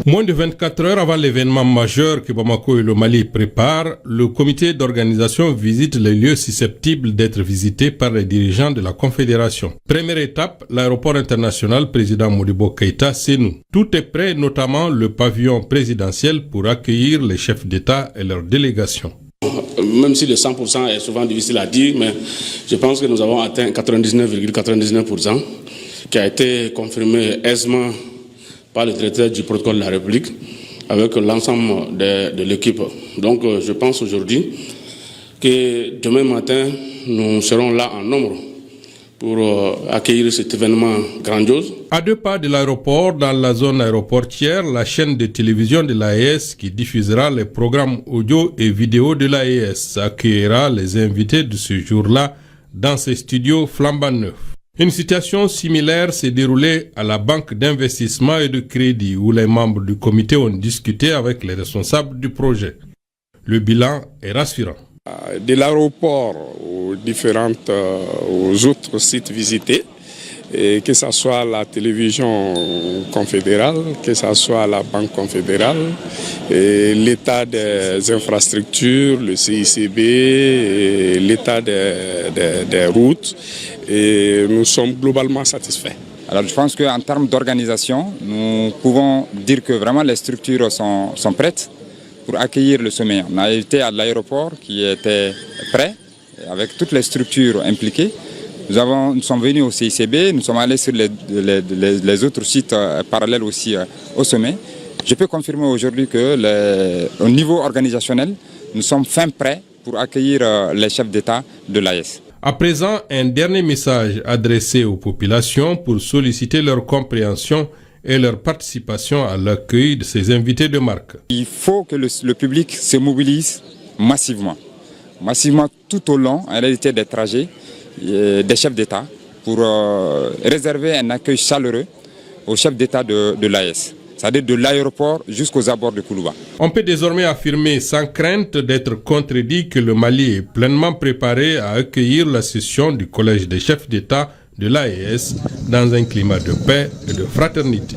Moins de 24 heures avant l'événement majeur que Bamako et le Mali préparent, le comité d'organisation visite les lieux susceptibles d'être visités par les dirigeants de la Confédération. Première étape, l'aéroport international président Modibo Keïta Sénou. Tout est prêt, notamment le pavillon présidentiel pour accueillir les chefs d'État et leurs délégations. Même si le 100% est souvent difficile à dire, mais je pense que nous avons atteint 99,99%, qui a été confirmé aisément par le directeur du protocole de la République avec l'ensemble de l'équipe. Donc je pense aujourd'hui que demain matin, nous serons là en nombre pour accueillir cet événement grandiose. À 2 pas de l'aéroport, dans la zone aéroportière, la chaîne de télévision de l'AES qui diffusera les programmes audio et vidéo de l'AES accueillera les invités de ce jour-là dans ses studios flambant neufs. Une situation similaire s'est déroulée à la banque d'investissement et de crédit où les membres du comité ont discuté avec les responsables du projet. Le bilan est rassurant. De l'aéroport aux aux autres sites visités, et que ce soit la télévision confédérale, que ce soit la banque confédérale, l'état des infrastructures, le CICB, l'état des routes, et nous sommes globalement satisfaits. Alors je pense qu'en termes d'organisation, nous pouvons dire que vraiment les structures sont prêtes pour accueillir le sommet. On a été à l'aéroport qui était prêt, avec toutes les structures impliquées. Nous sommes venus au CICB, nous sommes allés sur les autres sites parallèles aussi au sommet. Je peux confirmer aujourd'hui qu'au niveau organisationnel, nous sommes fin prêts pour accueillir les chefs d'État de l'AES. À présent, un dernier message adressé aux populations pour solliciter leur compréhension et leur participation à l'accueil de ces invités de marque. Il faut que le public se mobilise massivement tout au long, en réalité, des trajets des chefs d'État pour réserver un accueil chaleureux aux chefs d'État de l'AES, c'est-à-dire de l'aéroport jusqu'aux abords de Koulouba. On peut désormais affirmer sans crainte d'être contredit que le Mali est pleinement préparé à accueillir la session du Collège des chefs d'État de l'AES dans un climat de paix et de fraternité.